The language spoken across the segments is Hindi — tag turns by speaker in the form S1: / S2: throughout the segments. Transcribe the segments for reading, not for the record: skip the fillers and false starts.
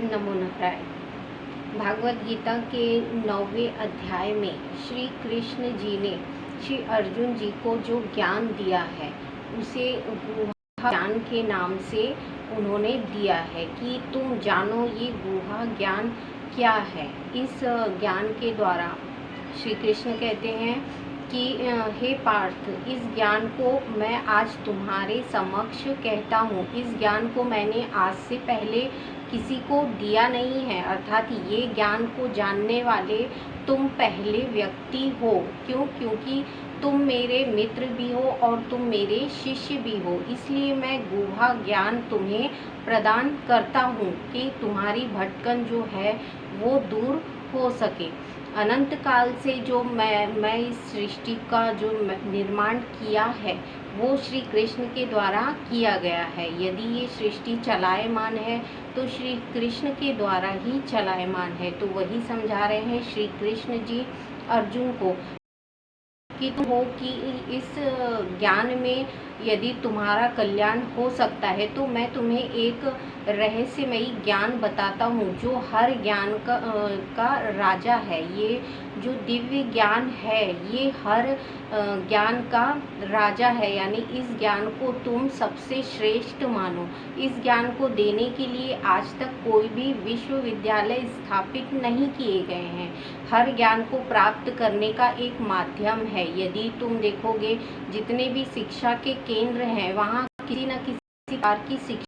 S1: नमो नारायण। भागवत गीता के 9वें अध्याय में श्री कृष्ण जी ने श्री अर्जुन जी को जो ज्ञान दिया है उसे गुहा ज्ञान के नाम से उन्होंने दिया है कि तुम जानो ये गुहा ज्ञान क्या है। इस ज्ञान के द्वारा श्री कृष्ण कहते हैं कि हे पार्थ, इस ज्ञान को मैं आज तुम्हारे समक्ष कहता हूँ। इस ज्ञान को मैंने आज से पहले किसी को दिया नहीं है, अर्थात ये ज्ञान को जानने वाले तुम पहले व्यक्ति हो। क्यों? क्योंकि तुम मेरे मित्र भी हो और तुम मेरे शिष्य भी हो, इसलिए मैं गुहा ज्ञान तुम्हें प्रदान करता हूँ कि तुम्हारी भटकन जो है वो दूर हो सके। अनंत काल से जो मैं इस सृष्टि का जो निर्माण किया है वो श्री कृष्ण के द्वारा किया गया है। यदि ये सृष्टि चलायमान है तो श्री कृष्ण के द्वारा ही चलायमान है। तो वही समझा रहे हैं श्री कृष्ण जी अर्जुन को कि तुम हो कि इस ज्ञान में यदि तुम्हारा कल्याण हो सकता है तो मैं तुम्हें एक रहस्यमयी ज्ञान बताता हूँ जो हर ज्ञान का राजा है। ये जो दिव्य ज्ञान है ये हर ज्ञान का राजा है, यानी इस ज्ञान को तुम सबसे श्रेष्ठ मानो। इस ज्ञान को देने के लिए आज तक कोई भी विश्वविद्यालय स्थापित नहीं किए गए हैं। हर ज्ञान को प्राप्त करने का एक माध्यम है। यदि तुम देखोगे जितने भी शिक्षा के केंद्र हैं वहाँ किसी न किसी प्रकार की शिक्षा,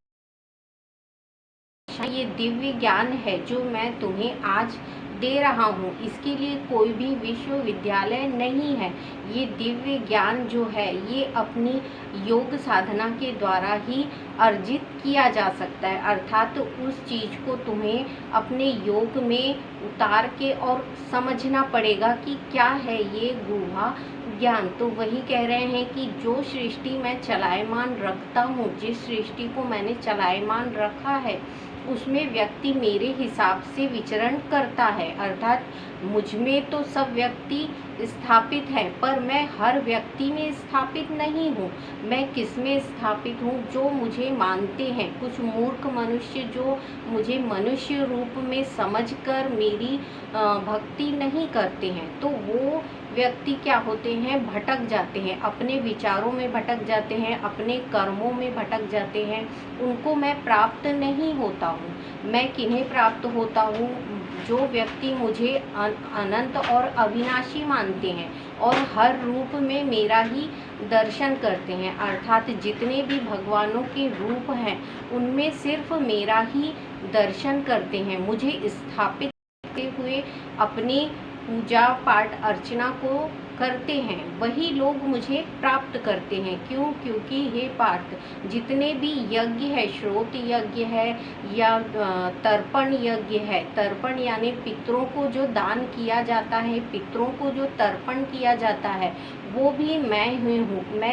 S1: ये दिव्य ज्ञान है जो मैं तुम्हें आज दे रहा हूँ। इसके लिए कोई भी विश्वविद्यालय नहीं है। ये दिव्य ज्ञान जो है ये अपनी योग साधना के द्वारा ही अर्जित किया जा सकता है, अर्थात उस चीज़ को तुम्हें अपने योग में उतार के और समझना पड़ेगा कि क्या है ये गुहा ज्ञान। तो वही कह रहे हैं कि जो सृष्टि मैं चलायमान रखता हूँ, जिस सृष्टि को मैंने चलायमान रखा है उसमें व्यक्ति मेरे हिसाब से विचरण करता है, अर्थात मुझ में तो सब व्यक्ति स्थापित है पर मैं हर व्यक्ति में स्थापित नहीं हूँ। मैं किस में स्थापित हूँ? जो मुझे मानते हैं, कुछ मूर्ख मनुष्य जो मुझे मनुष्य रूप में समझकर मेरी भक्ति नहीं करते हैं, तो वो व्यक्ति क्या होते हैं, भटक जाते हैं, अपने विचारों में भटक जाते हैं, अपने कर्मों में भटक जाते हैं। उनको मैं प्राप्त नहीं होता हूँ। मैं किन्हें प्राप्त होता हूँ? जो व्यक्ति मुझे अनंत और अविनाशी मानते हैं और हर रूप में मेरा ही दर्शन करते हैं, अर्थात जितने भी भगवानों के रूप हैं उनमें सिर्फ मेरा ही दर्शन करते हैं। मुझे स्थापित करते हुए अपनी पूजा पाठ अर्चना को करते हैं, वही लोग मुझे प्राप्त करते हैं। क्यों? क्योंकि हे पार्थ, जितने भी यज्ञ है, श्रोत यज्ञ है या तर्पण यज्ञ है, तर्पण यानी पितरों को जो दान किया जाता है, पितरों को जो तर्पण किया जाता है वो भी मैं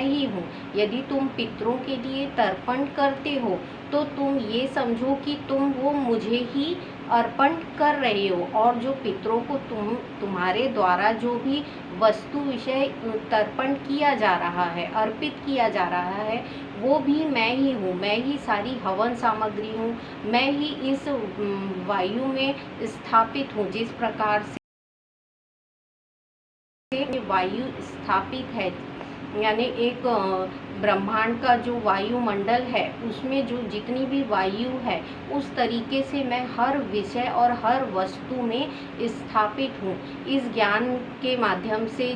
S1: ही हूँ। यदि तुम पितरों के लिए तर्पण करते हो तो तुम ये समझो कि तुम वो मुझे ही अर्पण कर रहे हो, और जो पितरों को तुम्हारे द्वारा जो भी वस्तु विषय तर्पण किया जा रहा है, अर्पित किया जा रहा है, वो भी मैं ही हूँ। मैं ही सारी हवन सामग्री हूँ। मैं ही इस वायु में स्थापित हूँ। जिस प्रकार से वायु स्थापित है, यानी एक ब्रह्मांड का जो वायुमंडल है उसमें जो जितनी भी वायु है उस तरीके से मैं हर विषय और हर वस्तु में स्थापित हूँ। इस ज्ञान के माध्यम से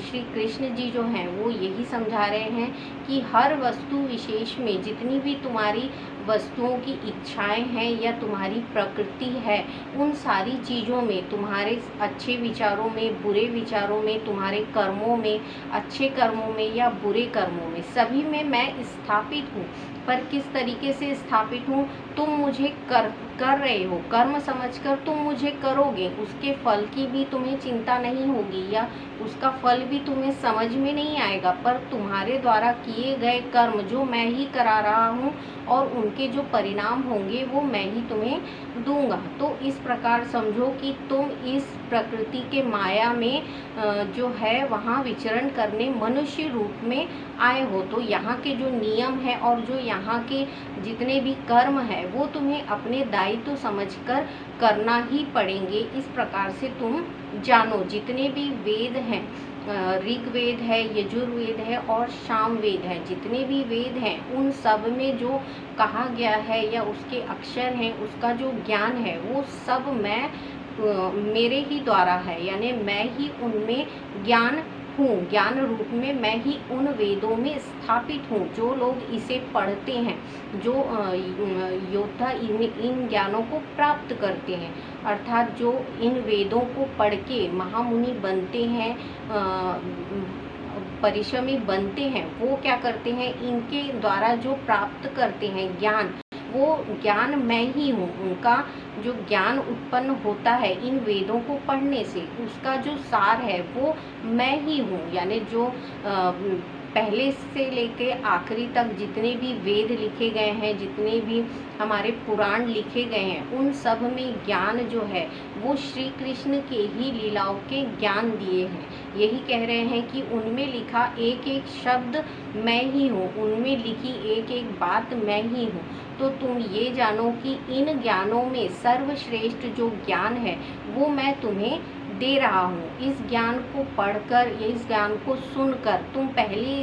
S1: श्री कृष्ण जी जो हैं वो यही समझा रहे हैं कि हर वस्तु विशेष में जितनी भी तुम्हारी वस्तुओं की इच्छाएं हैं या तुम्हारी प्रकृति है, उन सारी चीज़ों में, तुम्हारे अच्छे विचारों में, बुरे विचारों में, तुम्हारे कर्मों में, अच्छे कर्मों में या बुरे कर्मों में, सभी में मैं स्थापित हूँ। पर किस तरीके से स्थापित हूँ? तुम मुझे कर रहे हो, कर्म समझकर तुम मुझे करोगे, उसके फल की भी तुम्हें चिंता नहीं होगी या उसका फल भी तुम्हें समझ में नहीं आएगा, पर तुम्हारे द्वारा किए गए कर्म जो मैं ही करा रहा हूँ और उनके उसके जो परिणाम होंगे वो मैं ही तुम्हें दूंगा। तो इस प्रकार समझो कि तुम इस प्रकृति के माया में जो है वहाँ विचरण करने मनुष्य रूप में आए हो। तो यहाँ के जो नियम है और जो यहाँ के जितने भी कर्म है वो तुम्हें अपने दायित्व समझकर करना ही पड़ेंगे। इस प्रकार से तुम जानो, जितने भी वेद हैं, ऋग्वेद है, यजुर्वेद है और सामवेद है, जितने भी वेद हैं उन सब में जो कहा गया है या उसके अक्षर हैं, उसका जो ज्ञान है वो सब मेरे ही द्वारा है, यानी मैं ही उनमें ज्ञान हूँ, ज्ञान रूप में मैं ही उन वेदों में स्थापित हूँ। जो लोग इसे पढ़ते हैं, जो योद्धा इन ज्ञानों को प्राप्त करते हैं, अर्थात जो इन वेदों को पढ़ के महामुनि बनते हैं, परिश्रमी बनते हैं, वो क्या करते हैं, इनके द्वारा जो प्राप्त करते हैं ज्ञान, वो ज्ञान मैं ही हूँ। उनका जो ज्ञान उत्पन्न होता है इन वेदों को पढ़ने से, उसका जो सार है वो मैं ही हूँ। यानी जो पहले से लेके आखिरी तक जितने भी वेद लिखे गए हैं, जितने भी हमारे पुराण लिखे गए हैं, उन सब में ज्ञान जो है वो श्री कृष्ण के ही लीलाओं के ज्ञान दिए हैं। यही कह रहे हैं कि उनमें लिखा एक एक शब्द मैं ही हूँ, उनमें लिखी एक एक बात मैं ही हूँ। तो तुम ये जानो कि इन ज्ञानों में सर्वश्रेष्ठ जो ज्ञान है वो मैं तुम्हें दे रहा हूँ। इस ज्ञान को पढ़कर, इस ज्ञान को सुनकर तुम पहले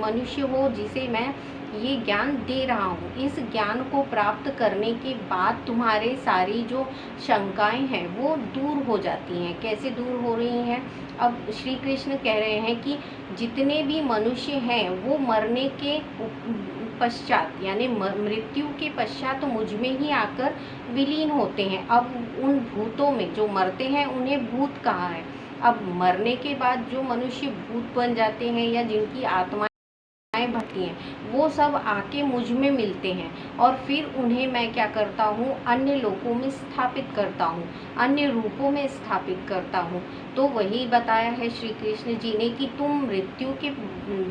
S1: मनुष्य हो जिसे मैं ये ज्ञान दे रहा हूँ। इस ज्ञान को प्राप्त करने के बाद तुम्हारे सारी जो शंकाएं हैं वो दूर हो जाती हैं। कैसे दूर हो रही हैं? अब श्री कृष्ण कह रहे हैं कि जितने भी मनुष्य हैं वो मरने के पश्चात, यानी मृत्यु के पश्चात मुझ में ही आकर विलीन होते हैं। अब उन भूतों में जो मरते हैं उन्हें भूत कहा है। अब मरने के बाद जो मनुष्य भूत बन जाते हैं या जिनकी आत्माएं भटती हैं, वो सब आके मुझ में मिलते हैं और फिर उन्हें मैं क्या करता हूँ, अन्य लोकों में स्थापित करता हूँ, अन्य रूपों में स्थापित करता हूँ। तो वही बताया है श्री कृष्ण जी ने कि तुम मृत्यु के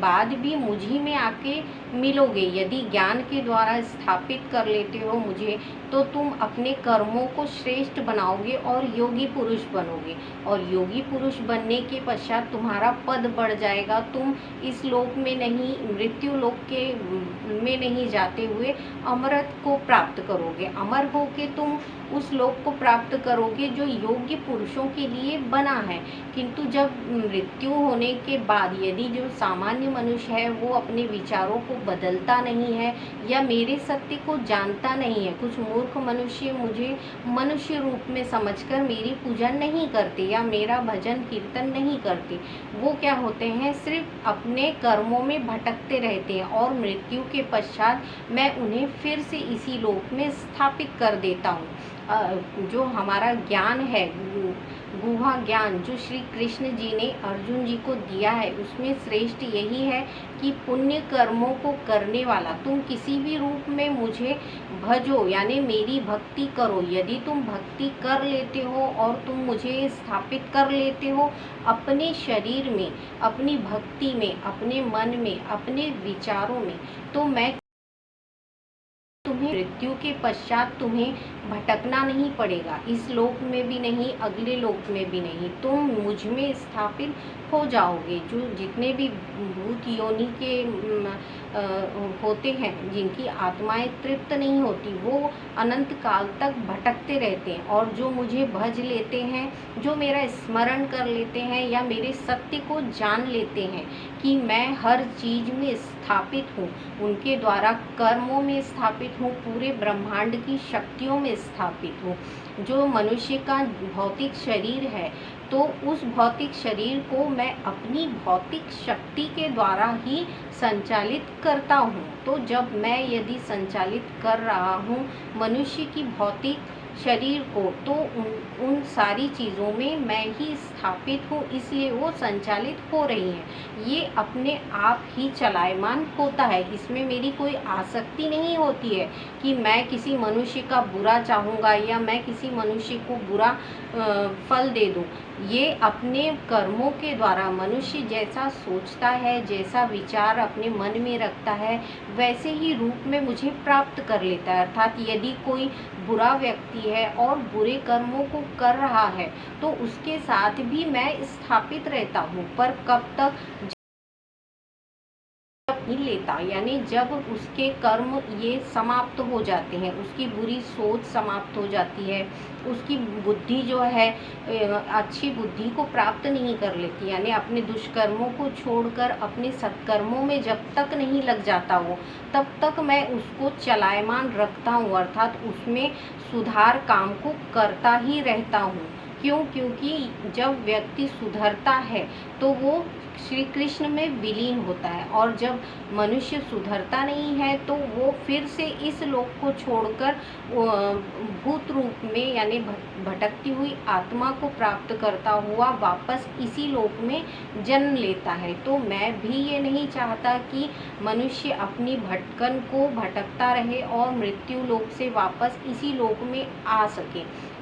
S1: बाद भी मुझी में आके मिलोगे। यदि ज्ञान के द्वारा स्थापित कर लेते हो मुझे, तो तुम अपने कर्मों को श्रेष्ठ बनाओगे और योगी पुरुष बनोगे। और योगी पुरुष बनने के पश्चात तुम्हारा पद बढ़ जाएगा। तुम इस लोक में नहीं, मृत्यु लोक के में नहीं जाते हुए अमरत को प्राप्त करोगे। अमर होके तुम उस लोक को प्राप्त करोगे जो योग्य पुरुषों के लिए बना है। किंतु जब मृत्यु होने के बाद यदि जो सामान्य मनुष्य है वो अपने विचारों को बदलता नहीं है या मेरे सत्य को जानता नहीं है, कुछ मूर्ख मनुष्य मुझे मनुष्य रूप में समझकर मेरी पूजा नहीं करते या मेरा भजन कीर्तन नहीं करते, वो क्या होते हैं, सिर्फ अपने कर्मों में भटकते रहते हैं और मृत्यु के पश्चात मैं उन्हें फिर से इसी लोक में स्थापित कर देता हूँ। जो हमारा ज्ञान है, गुहा ज्ञान जो श्री कृष्ण जी ने अर्जुन जी को दिया है, उसमें श्रेष्ठ यही है कि पुण्य कर्मों को करने वाला तुम किसी भी रूप में मुझे भजो, यानी मेरी भक्ति करो। यदि तुम भक्ति कर लेते हो और तुम मुझे स्थापित कर लेते हो अपने शरीर में, अपनी भक्ति में, अपने मन में, अपने विचारों में, तो मैं तुम्हें मृत्यु के पश्चात तुम्हें भटकना नहीं पड़ेगा, इस लोक में भी नहीं, अगले लोक में भी नहीं। तुम मुझ में स्थापित हो जाओगे। जो जितने भी भूत योनि के होते हैं, जिनकी आत्माएं तृप्त नहीं होती, वो अनंत काल तक भटकते रहते हैं। और जो मुझे भज लेते हैं, जो मेरा स्मरण कर लेते हैं या मेरे सत्य को जान लेते हैं कि मैं हर चीज में स्थापित हूँ, उनके द्वारा कर्मों में स्थापित हूँ, पूरे ब्रह्मांड की शक्तियों में स्थापित हूँ। जो मनुष्य का भौतिक शरीर है, तो उस भौतिक शरीर को मैं अपनी भौतिक शक्ति के द्वारा ही संचालित करता हूँ। तो जब मैं यदि संचालित कर रहा हूँ मनुष्य की भौतिक शरीर को, तो उन सारी चीज़ों में मैं ही स्थापित हूँ, इसलिए वो संचालित हो रही हैं। ये अपने आप ही चलायमान होता है, इसमें मेरी कोई आसक्ति नहीं होती है कि मैं किसी मनुष्य का बुरा चाहूँगा या मैं किसी मनुष्य को बुरा फल दे दूँ। ये अपने कर्मों के द्वारा मनुष्य जैसा सोचता है, जैसा विचार अपने मन में रखता है, वैसे ही रूप में मुझे प्राप्त कर लेता है। अर्थात यदि कोई बुरा व्यक्ति है और बुरे कर्मों को कर रहा है, तो उसके साथ भी मैं स्थापित रहता हूँ, पर कब तक नहीं लेता, यानी जब उसके कर्म ये समाप्त हो जाते हैं, उसकी बुरी सोच समाप्त हो जाती है, उसकी बुद्धि जो है अच्छी बुद्धि को प्राप्त नहीं कर लेती, यानी अपने दुष्कर्मों को छोड़कर अपने सत्कर्मों में जब तक नहीं लग जाता वो, तब तक मैं उसको चलायमान रखता हूँ, अर्थात उसमें सुधार काम को करता ही रहता हूँ। क्यों? क्योंकि जब व्यक्ति सुधरता है तो वो श्री कृष्ण में विलीन होता है, और जब मनुष्य सुधरता नहीं है तो वो फिर से इस लोक को छोड़कर भूत रूप में, यानी भटकती हुई आत्मा को प्राप्त करता हुआ वापस इसी लोक में जन्म लेता है। तो मैं भी ये नहीं चाहता कि मनुष्य अपनी भटकन को भटकता रहे और मृत्यु लोक से वापस इसी लोक में आ सके।